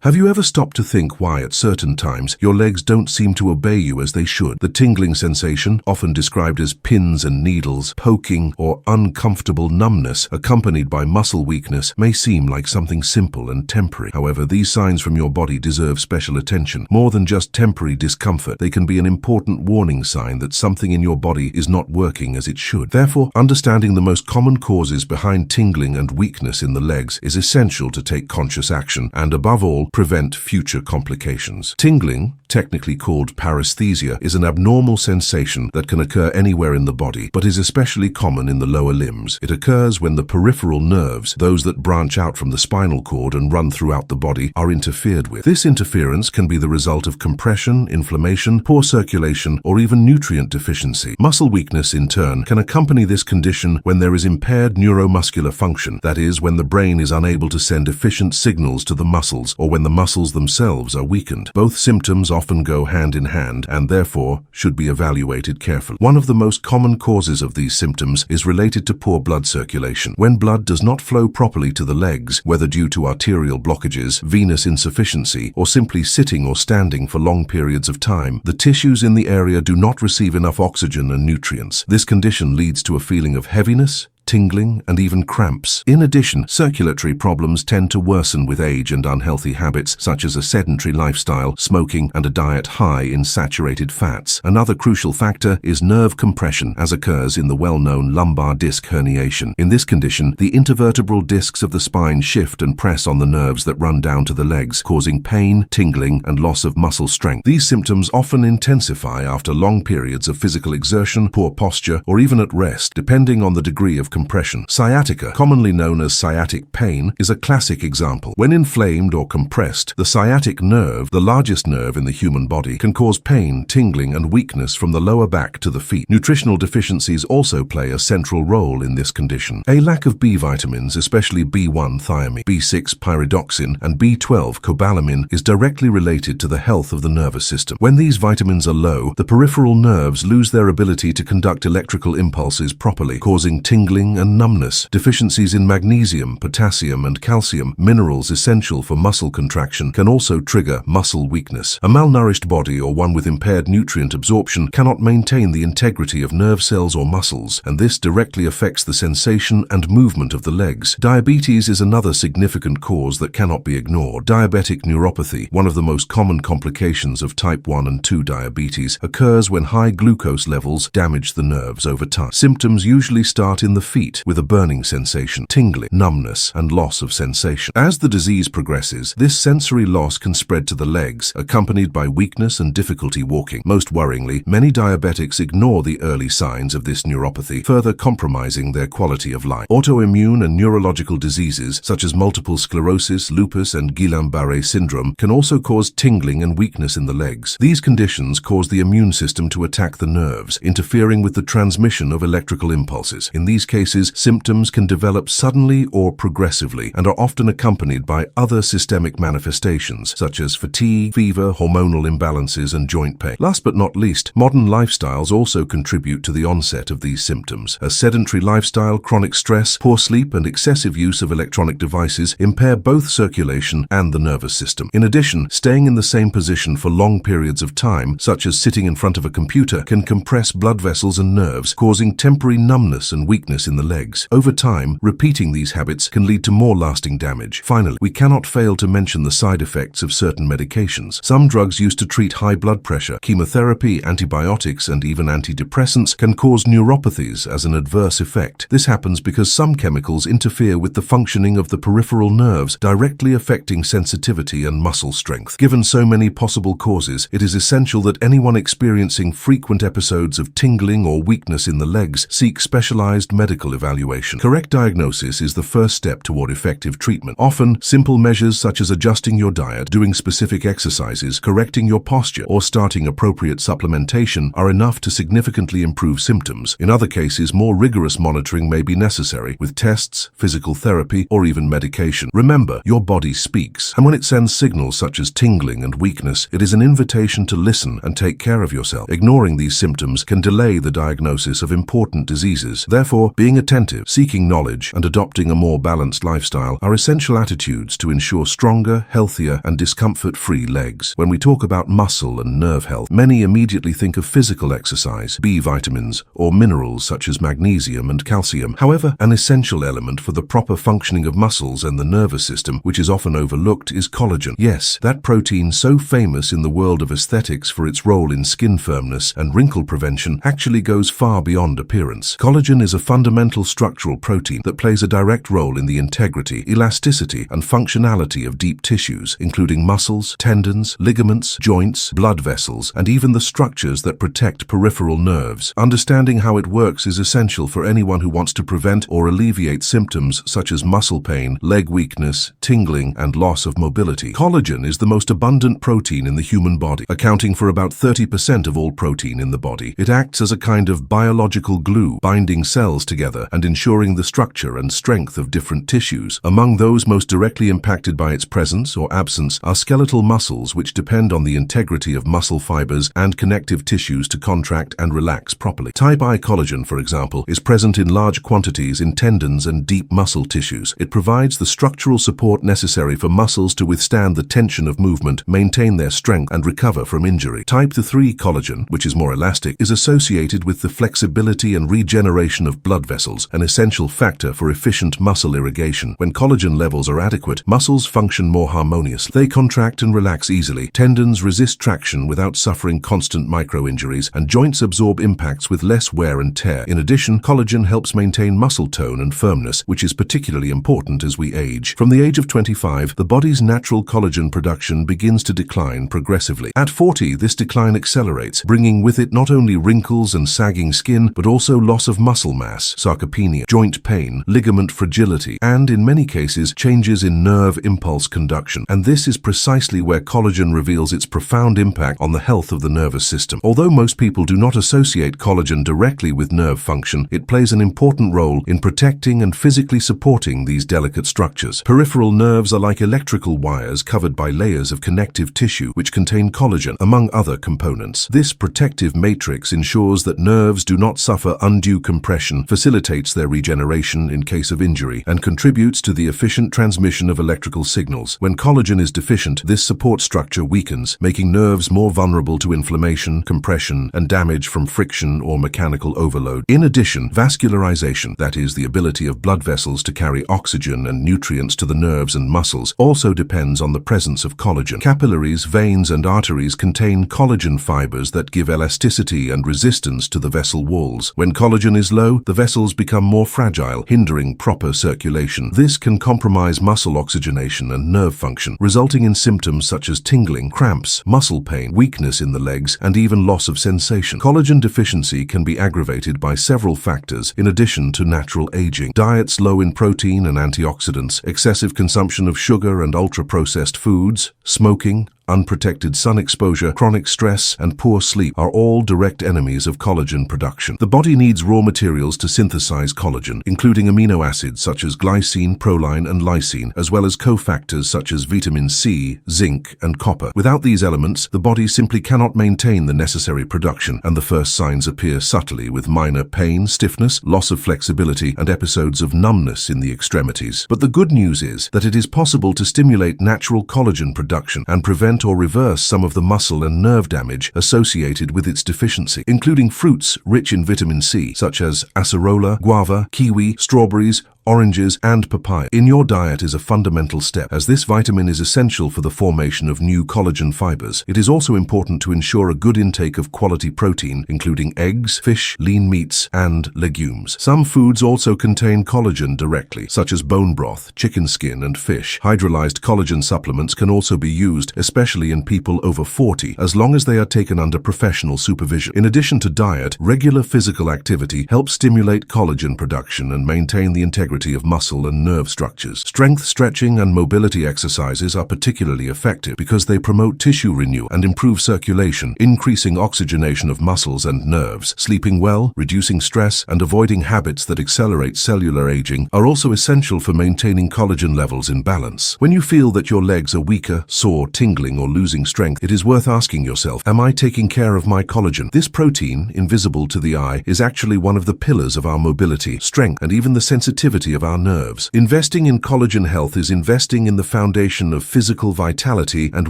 Have you ever stopped to think why at certain times your legs don't seem to obey you as they should? The tingling sensation, often described as pins and needles, poking, or uncomfortable numbness accompanied by muscle weakness, may seem like something simple and temporary. However, these signs from your body deserve special attention. More than just temporary discomfort, they can be an important warning sign that something in your body is not working as it should. Therefore, understanding the most common causes behind tingling and weakness in the legs is essential to take conscious action and, above all, prevent future complications. Tingling, technically called paresthesia, is an abnormal sensation that can occur anywhere in the body, but is especially common in the lower limbs. It occurs when the peripheral nerves, those that branch out from the spinal cord and run throughout the body, are interfered with. This interference can be the result of compression, inflammation, poor circulation, or even nutrient deficiency. Muscle weakness, in turn, can accompany this condition when there is impaired neuromuscular function, that is, when the brain is unable to send efficient signals to the muscles, or when the muscles themselves are weakened. Both symptoms often go hand in hand and therefore should be evaluated carefully. One of the most common causes of these symptoms is related to poor blood circulation. When blood does not flow properly to the legs, whether due to arterial blockages, venous insufficiency, or simply sitting or standing for long periods of time, the tissues in the area do not receive enough oxygen and nutrients. This condition leads to a feeling of heaviness, tingling, and even cramps. In addition, circulatory problems tend to worsen with age and unhealthy habits such as a sedentary lifestyle, smoking, and a diet high in saturated fats. Another crucial factor is nerve compression, as occurs in the well-known lumbar disc herniation. In this condition, the intervertebral discs of the spine shift and press on the nerves that run down to the legs, causing pain, tingling, and loss of muscle strength. These symptoms often intensify after long periods of physical exertion, poor posture, or even at rest, depending on the degree of compression. Sciatica, commonly known as sciatic pain, is a classic example. When inflamed or compressed, the sciatic nerve, the largest nerve in the human body, can cause pain, tingling, and weakness from the lower back to the feet. Nutritional deficiencies also play a central role in this condition. A lack of B vitamins, especially B1 thiamine, B6 pyridoxine, and B12 cobalamin, is directly related to the health of the nervous system. When these vitamins are low, the peripheral nerves lose their ability to conduct electrical impulses properly, causing tingling and numbness. Deficiencies in magnesium, potassium, and calcium, minerals essential for muscle contraction, can also trigger muscle weakness. A malnourished body or one with impaired nutrient absorption cannot maintain the integrity of nerve cells or muscles, and this directly affects the sensation and movement of the legs. Diabetes is another significant cause that cannot be ignored. Diabetic neuropathy, one of the most common complications of type 1 and 2 diabetes, occurs when high glucose levels damage the nerves over time. Symptoms usually start in the feet with a burning sensation, tingling, numbness, and loss of sensation. As the disease progresses, this sensory loss can spread to the legs, accompanied by weakness and difficulty walking. Most worryingly, many diabetics ignore the early signs of this neuropathy, further compromising their quality of life. Autoimmune and neurological diseases, such as multiple sclerosis, lupus, and Guillain-Barré syndrome, can also cause tingling and weakness in the legs. These conditions cause the immune system to attack the nerves, interfering with the transmission of electrical impulses. In these cases, symptoms can develop suddenly or progressively and are often accompanied by other systemic manifestations such as fatigue, fever, hormonal imbalances, and joint pain. Last but not least, modern lifestyles also contribute to the onset of these symptoms. A sedentary lifestyle, chronic stress, poor sleep, and excessive use of electronic devices impair both circulation and the nervous system. In addition, staying in the same position for long periods of time, such as sitting in front of a computer, can compress blood vessels and nerves, causing temporary numbness and weakness in the legs. Over time, repeating these habits can lead to more lasting damage. Finally, we cannot fail to mention the side effects of certain medications. Some drugs used to treat high blood pressure, chemotherapy, antibiotics, and even antidepressants can cause neuropathies as an adverse effect. This happens because some chemicals interfere with the functioning of the peripheral nerves, directly affecting sensitivity and muscle strength. Given so many possible causes, it is essential that anyone experiencing frequent episodes of tingling or weakness in the legs seek specialized medical evaluation. Correct diagnosis is the first step toward effective treatment. Often, simple measures such as adjusting your diet, doing specific exercises, correcting your posture, or starting appropriate supplementation are enough to significantly improve symptoms. In other cases, more rigorous monitoring may be necessary, with tests, physical therapy, or even medication. Remember, your body speaks, and when it sends signals such as tingling and weakness, it is an invitation to listen and take care of yourself. Ignoring these symptoms can delay the diagnosis of important diseases. Therefore, being Being attentive, seeking knowledge, and adopting a more balanced lifestyle are essential attitudes to ensure stronger, healthier, and discomfort-free legs. When we talk about muscle and nerve health, many immediately think of physical exercise, B vitamins, or minerals such as magnesium and calcium. However, an essential element for the proper functioning of muscles and the nervous system, which is often overlooked, is collagen. Yes, that protein so famous in the world of aesthetics for its role in skin firmness and wrinkle prevention actually goes far beyond appearance. Collagen is a fundamental structural protein that plays a direct role in the integrity, elasticity, and functionality of deep tissues, including muscles, tendons, ligaments, joints, blood vessels, and even the structures that protect peripheral nerves. Understanding how it works is essential for anyone who wants to prevent or alleviate symptoms such as muscle pain, leg weakness, tingling, and loss of mobility. Collagen is the most abundant protein in the human body, accounting for about 30% of all protein in the body. It acts as a kind of biological glue, binding cells together and ensuring the structure and strength of different tissues. Among those most directly impacted by its presence or absence are skeletal muscles, which depend on the integrity of muscle fibers and connective tissues to contract and relax properly. Type I collagen, for example, is present in large quantities in tendons and deep muscle tissues. It provides the structural support necessary for muscles to withstand the tension of movement, maintain their strength, and recover from injury. Type III collagen, which is more elastic, is associated with the flexibility and regeneration of blood vessels, an essential factor for efficient muscle irrigation. When collagen levels are adequate, muscles function more harmoniously. They contract and relax easily, tendons resist traction without suffering constant micro-injuries, and joints absorb impacts with less wear and tear. In addition, collagen helps maintain muscle tone and firmness, which is particularly important as we age. From the age of 25, the body's natural collagen production begins to decline progressively. At 40, this decline accelerates, bringing with it not only wrinkles and sagging skin, but also loss of muscle mass, sarcopenia, joint pain, ligament fragility, and in many cases, changes in nerve impulse conduction. And this is precisely where collagen reveals its profound impact on the health of the nervous system. Although most people do not associate collagen directly with nerve function, it plays an important role in protecting and physically supporting these delicate structures. Peripheral nerves are like electrical wires covered by layers of connective tissue which contain collagen, among other components. This protective matrix ensures that nerves do not suffer undue compression, facilitates their regeneration in case of injury, and contributes to the efficient transmission of electrical signals. When collagen is deficient, this support structure weakens, making nerves more vulnerable to inflammation, compression, and damage from friction or mechanical overload. In addition, vascularization, that is, the ability of blood vessels to carry oxygen and nutrients to the nerves and muscles, also depends on the presence of collagen. Capillaries, veins, and arteries contain collagen fibers that give elasticity and resistance to the vessel walls. When collagen is low, the vessels become more fragile, hindering proper circulation. This can compromise muscle oxygenation and nerve function, resulting in symptoms such as tingling, cramps, muscle pain, weakness in the legs, and even loss of sensation. Collagen deficiency can be aggravated by several factors in addition to natural aging. Diets low in protein and antioxidants, excessive consumption of sugar and ultra-processed foods, smoking, unprotected sun exposure, chronic stress, and poor sleep are all direct enemies of collagen production. The body needs raw materials to synthesize collagen, including amino acids such as glycine, proline, and lysine, as well as cofactors such as vitamin C, zinc, and copper. Without these elements, the body simply cannot maintain the necessary production, and the first signs appear subtly with minor pain, stiffness, loss of flexibility, and episodes of numbness in the extremities. But the good news is that it is possible to stimulate natural collagen production and prevent or reverse some of the muscle and nerve damage associated with its deficiency, including fruits rich in vitamin C, such as acerola, guava, kiwi, strawberries, oranges, and papaya. In your diet is a fundamental step, as this vitamin is essential for the formation of new collagen fibers. It is also important to ensure a good intake of quality protein, including eggs, fish, lean meats, and legumes. Some foods also contain collagen directly, such as bone broth, chicken skin, and fish. Hydrolyzed collagen supplements can also be used, especially in people over 40, as long as they are taken under professional supervision. In addition to diet, regular physical activity helps stimulate collagen production and maintain the integrity integrity of muscle and nerve structures. Strength, stretching, and mobility exercises are particularly effective because they promote tissue renewal and improve circulation, increasing oxygenation of muscles and nerves. Sleeping well, reducing stress, and avoiding habits that accelerate cellular aging are also essential for maintaining collagen levels in balance. When you feel that your legs are weaker, sore, tingling, or losing strength, it is worth asking yourself, am I taking care of my collagen? This protein, invisible to the eye, is actually one of the pillars of our mobility, strength, and even the sensitivity of our nerves. Investing in collagen health is investing in the foundation of physical vitality and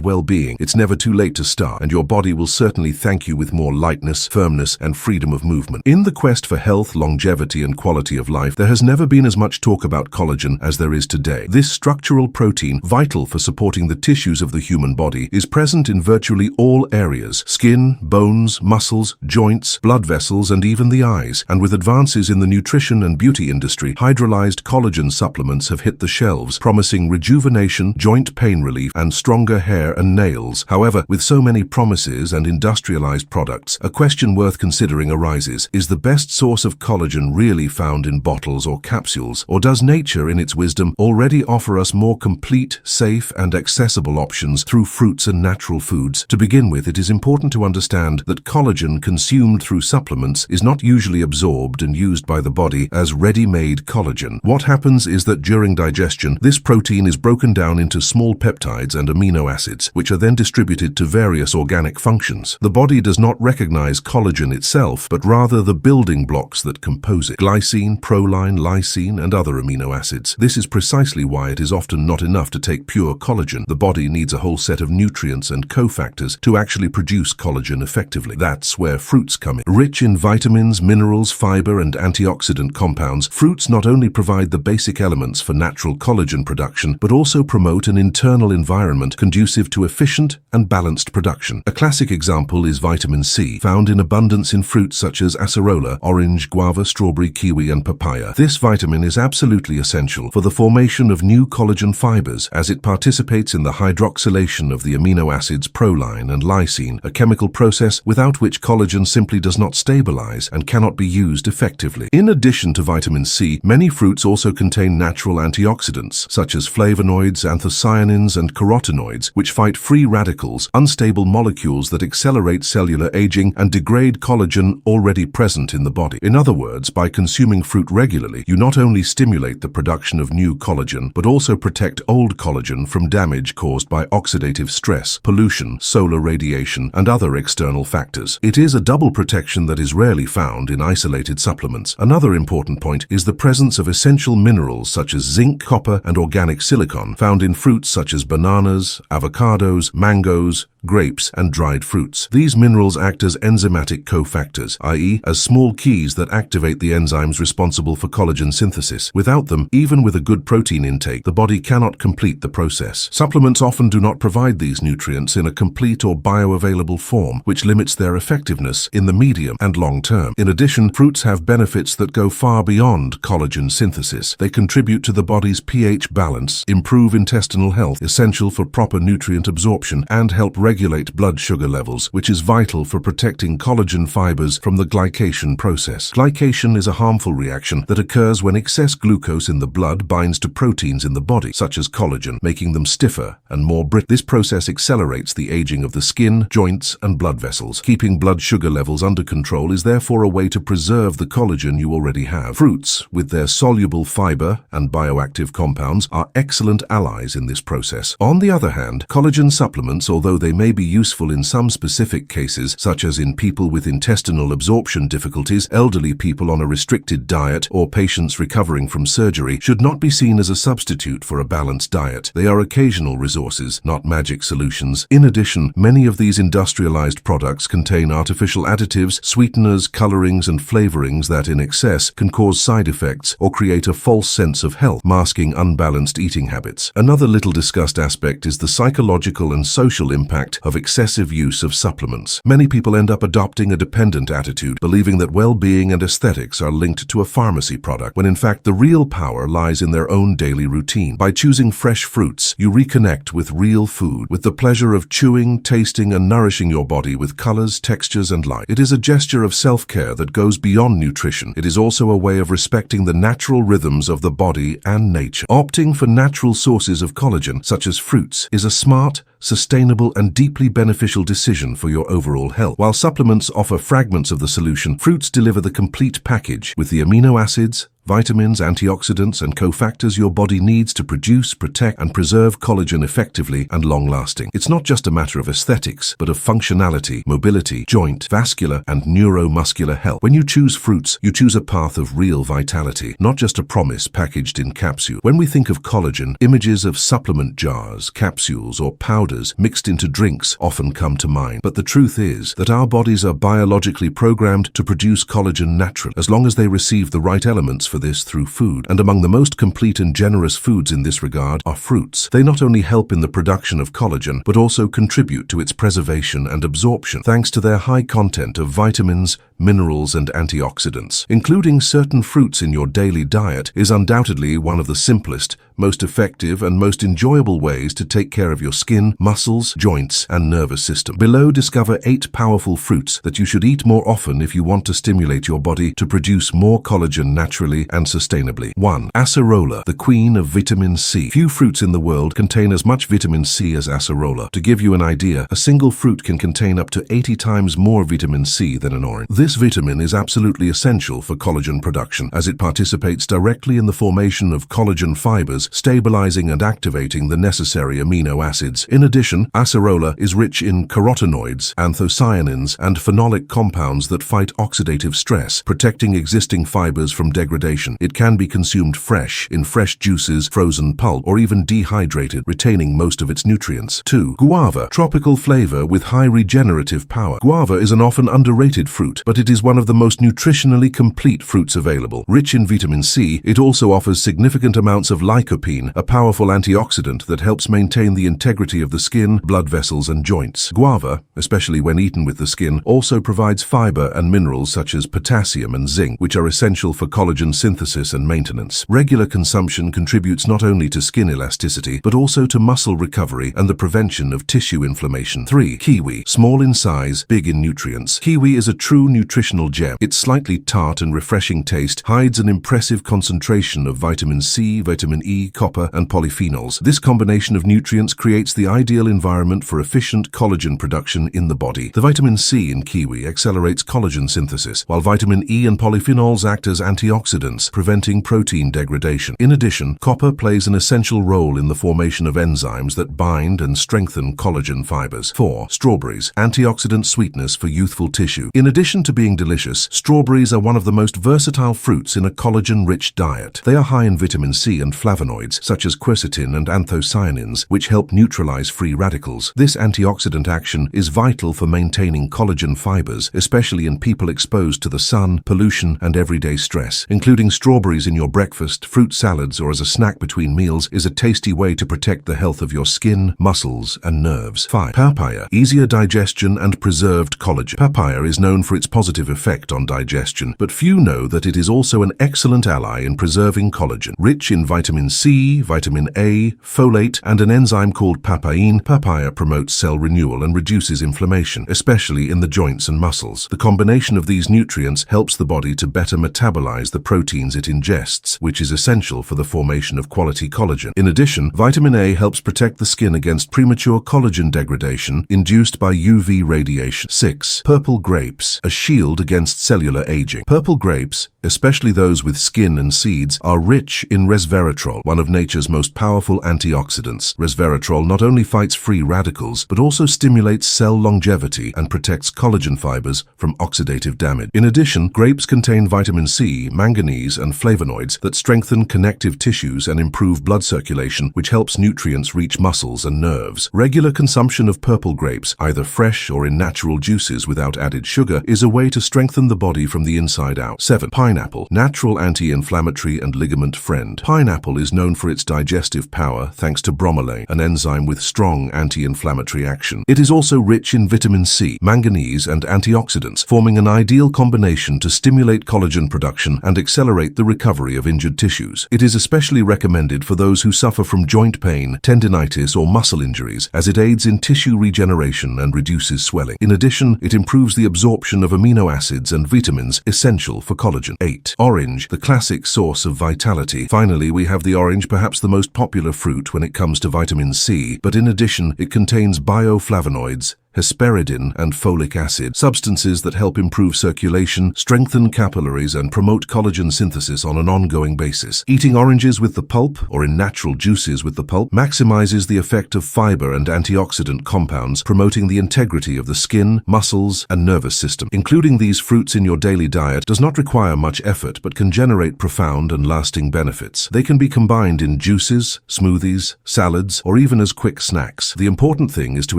well-being. It's never too late to start, and your body will certainly thank you with more lightness, firmness, and freedom of movement. In the quest for health, longevity, and quality of life, there has never been as much talk about collagen as there is today. This structural protein, vital for supporting the tissues of the human body, is present in virtually all areas: skin, bones, muscles, joints, blood vessels, and even the eyes. And with advances in the nutrition and beauty industry, hydrolyzed collagen supplements have hit the shelves, promising rejuvenation, joint pain relief, and stronger hair and nails. However, with so many promises and industrialized products, a question worth considering arises: is the best source of collagen really found in bottles or capsules, or does nature, in its wisdom, already offer us more complete, safe, and accessible options through fruits and natural foods? To begin with, it is important to understand that collagen consumed through supplements is not usually absorbed and used by the body as ready-made collagen. What happens is that during digestion, this protein is broken down into small peptides and amino acids, which are then distributed to various organic functions. The body does not recognize collagen itself, but rather the building blocks that compose it: glycine, proline, lysine, and other amino acids. This is precisely why it is often not enough to take pure collagen. The body needs a whole set of nutrients and cofactors to actually produce collagen effectively. That's where fruits come in. Rich in vitamins, minerals, fiber, and antioxidant compounds, fruits not only provide the basic elements for natural collagen production, but also promote an internal environment conducive to efficient and balanced production. A classic example is vitamin C, found in abundance in fruits such as acerola, orange, guava, strawberry, kiwi, and papaya. This vitamin is absolutely essential for the formation of new collagen fibers, as it participates in the hydroxylation of the amino acids proline and lysine, a chemical process without which collagen simply does not stabilize and cannot be used effectively. In addition to vitamin C, many fruits also contain natural antioxidants, such as flavonoids, anthocyanins, and carotenoids, which fight free radicals, unstable molecules that accelerate cellular aging and degrade collagen already present in the body. In other words, by consuming fruit regularly, you not only stimulate the production of new collagen, but also protect old collagen from damage caused by oxidative stress, pollution, solar radiation, and other external factors. It is a double protection that is rarely found in isolated supplements. Another important point is the presence of essential minerals such as zinc, copper, and organic silicon, found in fruits such as bananas, avocados, mangoes, grapes, and dried fruits. These minerals act as enzymatic cofactors, i.e., as small keys that activate the enzymes responsible for collagen synthesis. Without them, even with a good protein intake, the body cannot complete the process. Supplements often do not provide these nutrients in a complete or bioavailable form, which limits their effectiveness in the medium and long term. In addition, fruits have benefits that go far beyond collagen synthesis. They contribute to the body's pH balance, improve intestinal health, essential for proper nutrient absorption, and help regulate blood sugar levels, which is vital for protecting collagen fibers from the glycation process. Glycation is a harmful reaction that occurs when excess glucose in the blood binds to proteins in the body, such as collagen, making them stiffer and more brittle. This process accelerates the aging of the skin, joints, and blood vessels. Keeping blood sugar levels under control is therefore a way to preserve the collagen you already have. Fruits, with their soluble fiber and bioactive compounds, are excellent allies in this process. On the other hand, collagen supplements, although they may be useful in some specific cases, such as in people with intestinal absorption difficulties, elderly people on a restricted diet, or patients recovering from surgery, should not be seen as a substitute for a balanced diet. They are occasional resources, not magic solutions. In addition, many of these industrialized products contain artificial additives, sweeteners, colorings, and flavorings that, in excess, can cause side effects or create a false sense of health, masking unbalanced eating habits. Another little discussed aspect is the psychological and social impact effect of excessive use of supplements. Many people end up adopting a dependent attitude, believing that well-being and aesthetics are linked to a pharmacy product, when in fact the real power lies in their own daily routine. By choosing fresh fruits, you reconnect with real food, with the pleasure of chewing, tasting, and nourishing your body with colors, textures, and light. It is a gesture of self-care that goes beyond nutrition. It is also a way of respecting the natural rhythms of the body and nature. Opting for natural sources of collagen, such as fruits, is a smart, sustainable, and deeply beneficial decision for your overall health. While supplements offer fragments of the solution, fruits deliver the complete package with the amino acids, vitamins, antioxidants, and cofactors your body needs to produce, protect, and preserve collagen effectively and long-lasting. It's not just a matter of aesthetics, but of functionality, mobility, joint, vascular, and neuromuscular health. When you choose fruits, you choose a path of real vitality, not just a promise packaged in capsule. When we think of collagen, images of supplement jars, capsules, or powders mixed into drinks often come to mind. But the truth is that our bodies are biologically programmed to produce collagen naturally, as long as they receive the right elements for this through food. And among the most complete and generous foods in this regard are fruits. They not only help in the production of collagen, but also contribute to its preservation and absorption, thanks to their high content of vitamins, minerals, and antioxidants. Including certain fruits in your daily diet is undoubtedly one of the simplest, most effective, and most enjoyable ways to take care of your skin, muscles, joints, and nervous system. Below, discover 8 powerful fruits that you should eat more often if you want to stimulate your body to produce more collagen naturally and sustainably. 1. Acerola, the queen of vitamin C. Few fruits in the world contain as much vitamin C as acerola. To give you an idea, a single fruit can contain up to 80 times more vitamin C than an orange. This vitamin is absolutely essential for collagen production, as it participates directly in the formation of collagen fibers, stabilizing and activating the necessary amino acids. In addition, acerola is rich in carotenoids, anthocyanins, and phenolic compounds that fight oxidative stress, protecting existing fibers from degradation. It can be consumed fresh, in fresh juices, frozen pulp, or even dehydrated, retaining most of its nutrients. 2. Guava, tropical flavor with high regenerative power. Guava is an often underrated fruit, but it is one of the most nutritionally complete fruits available. Rich in vitamin C, it also offers significant amounts of lycopene, a powerful antioxidant that helps maintain the integrity of the skin, blood vessels, and joints. Guava, especially when eaten with the skin, also provides fiber and minerals such as potassium and zinc, which are essential for collagen synthesis and maintenance. Regular consumption contributes not only to skin elasticity, but also to muscle recovery and the prevention of tissue inflammation. 3. Kiwi, small in size, big in nutrients. Kiwi is a true nutritional gem. Its slightly tart and refreshing taste hides an impressive concentration of vitamin C, vitamin E, copper, and polyphenols. This combination of nutrients creates the ideal environment for efficient collagen production in the body. The vitamin C in kiwi accelerates collagen synthesis, while vitamin E and polyphenols act as antioxidants, preventing protein degradation. In addition, copper plays an essential role in the formation of enzymes that bind and strengthen collagen fibers. 4. Strawberries, antioxidant sweetness for youthful tissue. In addition to being delicious, strawberries are one of the most versatile fruits in a collagen-rich diet. They are high in vitamin C and flavonoids, such as quercetin and anthocyanins, which help neutralize free radicals. This antioxidant action is vital for maintaining collagen fibers, especially in people exposed to the sun, pollution, and everyday stress. Including strawberries in your breakfast, fruit salads, or as a snack between meals is a tasty way to protect the health of your skin, muscles, and nerves. 5. Papaya, easier digestion and preserved collagen. Papaya is known for its positive effect on digestion, but few know that it is also an excellent ally in preserving collagen. Rich in vitamin C, vitamin A, folate, and an enzyme called papain, papaya promotes cell renewal and reduces inflammation, especially in the joints and muscles. The combination of these nutrients helps the body to better metabolize the proteins it ingests, which is essential for the formation of quality collagen. In addition, vitamin A helps protect the skin against premature collagen degradation induced by UV radiation. 6. Purple grapes, a shield against cellular aging. Purple grapes, especially those with skin and seeds, are rich in resveratrol, one of nature's most powerful antioxidants. Resveratrol not only fights free radicals, but also stimulates cell longevity and protects collagen fibers from oxidative damage. In addition, grapes contain vitamin C, manganese, and flavonoids that strengthen connective tissues and improve blood circulation, which helps nutrients reach muscles and nerves. Regular consumption of purple grapes, either fresh or in natural juices without added sugar, is a way to strengthen the body from the inside out. 7. Pineapple, natural anti-inflammatory and ligament friend. Pineapple is known known for its digestive power thanks to bromelain, an enzyme with strong anti-inflammatory action. It is also rich in vitamin C, manganese, and antioxidants, forming an ideal combination to stimulate collagen production and accelerate the recovery of injured tissues. It is especially recommended for those who suffer from joint pain, tendinitis, or muscle injuries, as it aids in tissue regeneration and reduces swelling. In addition, it improves the absorption of amino acids and vitamins essential for collagen. 8. Orange, the classic source of vitality. Finally, we have the orange, perhaps the most popular fruit when it comes to vitamin C, but in addition, it contains bioflavonoids, hesperidin, and folic acid, substances that help improve circulation, strengthen capillaries, and promote collagen synthesis on an ongoing basis. Eating oranges with the pulp, or in natural juices with the pulp, maximizes the effect of fiber and antioxidant compounds, promoting the integrity of the skin, muscles, and nervous system. Including these fruits in your daily diet does not require much effort, but can generate profound and lasting benefits. They can be combined in juices, smoothies, salads, or even as quick snacks. The important thing is to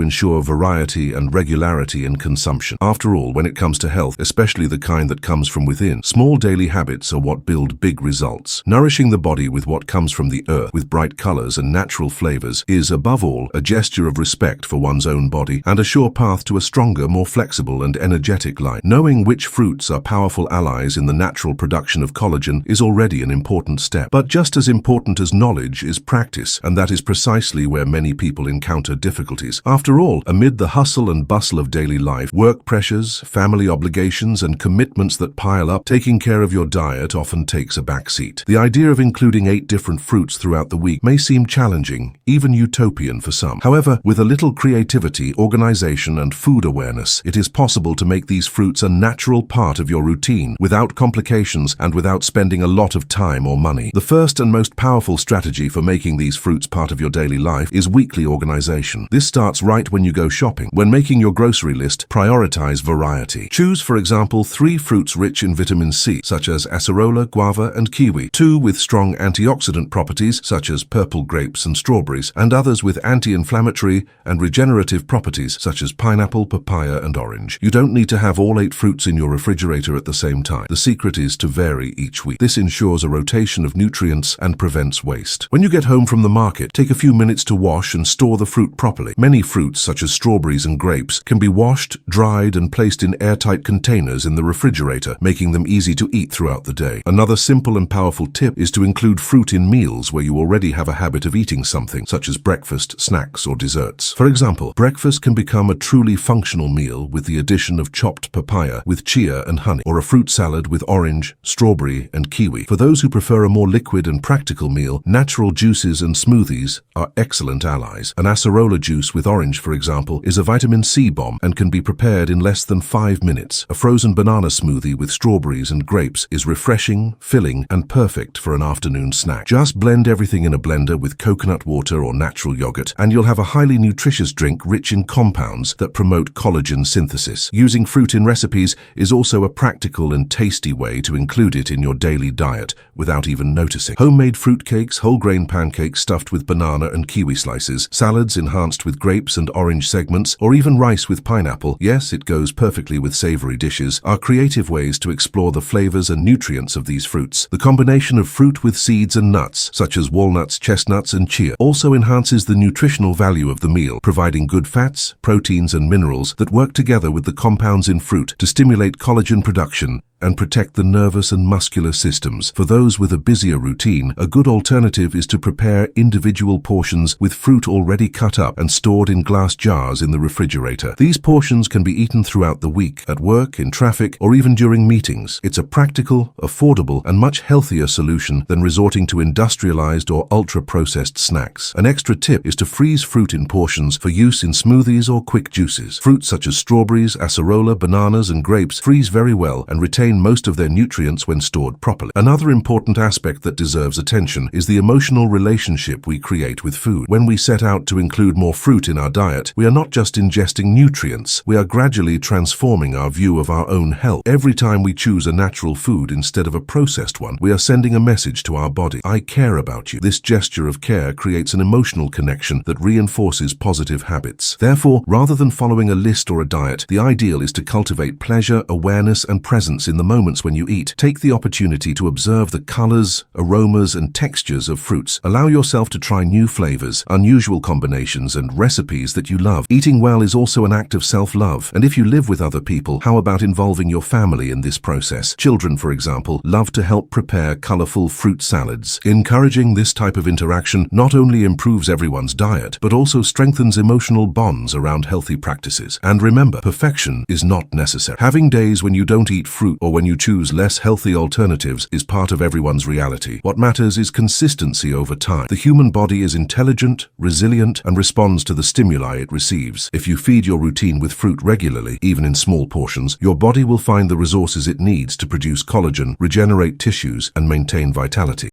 ensure variety and regularity in consumption. After all, when it comes to health, especially the kind that comes from within, small daily habits are what build big results. Nourishing the body with what comes from the earth, with bright colors and natural flavors, is, above all, a gesture of respect for one's own body and a sure path to a stronger, more flexible and energetic life. Knowing which fruits are powerful allies in the natural production of collagen is already an important step. But just as important as knowledge is practice, and that is precisely where many people encounter difficulties. After all, amid the hustle and bustle of daily life, work pressures, family obligations, and commitments that pile up, taking care of your diet often takes a backseat. The idea of including 8 different fruits throughout the week may seem challenging, even utopian for some. However, with a little creativity, organization, and food awareness, it is possible to make these fruits a natural part of your routine, without complications and without spending a lot of time or money. The first and most powerful strategy for making these fruits part of your daily life is weekly organization. This starts right when you go shopping. When making your grocery list, prioritize variety. Choose, for example, 3 fruits rich in vitamin C, such as acerola, guava, and kiwi, 2 with strong antioxidant properties, such as purple grapes and strawberries, and others with anti-inflammatory and regenerative properties, such as pineapple, papaya, and orange. You don't need to have all 8 fruits in your refrigerator at the same time. The secret is to vary each week. This ensures a rotation of nutrients and prevents waste. When you get home from the market, take a few minutes to wash and store the fruit properly. Many fruits, such as strawberries and grapes, can be washed, dried, and placed in airtight containers in the refrigerator, making them easy to eat throughout the day. Another simple and powerful tip is to include fruit in meals where you already have a habit of eating something, such as breakfast, snacks, or desserts. For example, breakfast can become a truly functional meal with the addition of chopped papaya with chia and honey, or a fruit salad with orange, strawberry, and kiwi. For those who prefer a more liquid and practical meal, natural juices and smoothies are excellent allies. An acerola juice with orange, for example, is a vitamin C bomb and can be prepared in less than 5 minutes. A frozen banana smoothie with strawberries and grapes is refreshing, filling, and perfect for an afternoon snack. Just blend everything in a blender with coconut water or natural yogurt, and you'll have a highly nutritious drink rich in compounds that promote collagen synthesis. Using fruit in recipes is also a practical and tasty way to include it in your daily diet without even noticing. Homemade fruit cakes, whole grain pancakes stuffed with banana and kiwi slices, salads enhanced with grapes and orange segments, or even rice with pineapple, yes, it goes perfectly with savory dishes, are creative ways to explore the flavors and nutrients of these fruits. The combination of fruit with seeds and nuts, such as walnuts, chestnuts, and chia, also enhances the nutritional value of the meal, providing good fats, proteins, and minerals that work together with the compounds in fruit to stimulate collagen production and protect the nervous and muscular systems. For those with a busier routine, a good alternative is to prepare individual portions with fruit already cut up and stored in glass jars in the refrigerator. These portions can be eaten throughout the week, at work, in traffic, or even during meetings. It's a practical, affordable, and much healthier solution than resorting to industrialized or ultra-processed snacks. An extra tip is to freeze fruit in portions for use in smoothies or quick juices. Fruits such as strawberries, acerola, bananas, and grapes freeze very well and retain most of their nutrients when stored properly. Another important aspect that deserves attention is the emotional relationship we create with food. When we set out to include more fruit in our diet, we are not just ingesting nutrients, we are gradually transforming our view of our own health. Every time we choose a natural food instead of a processed one, we are sending a message to our body. I care about you. This gesture of care creates an emotional connection that reinforces positive habits. Therefore, rather than following a list or a diet, the ideal is to cultivate pleasure, awareness, and presence in the the moments when you eat. Take the opportunity to observe the colors, aromas, and textures of fruits. Allow yourself to try new flavors, unusual combinations, and recipes that you love. Eating well is also an act of self-love, and if you live with other people, how about involving your family in this process? Children, for example, love to help prepare colorful fruit salads. Encouraging this type of interaction not only improves everyone's diet, but also strengthens emotional bonds around healthy practices. And remember, perfection is not necessary. Having days when you don't eat fruit or when you choose less healthy alternatives is part of everyone's reality. What matters is consistency over time. The human body is intelligent, resilient, and responds to the stimuli it receives. If you feed your routine with fruit regularly, even in small portions, your body will find the resources it needs to produce collagen, regenerate tissues, and maintain vitality.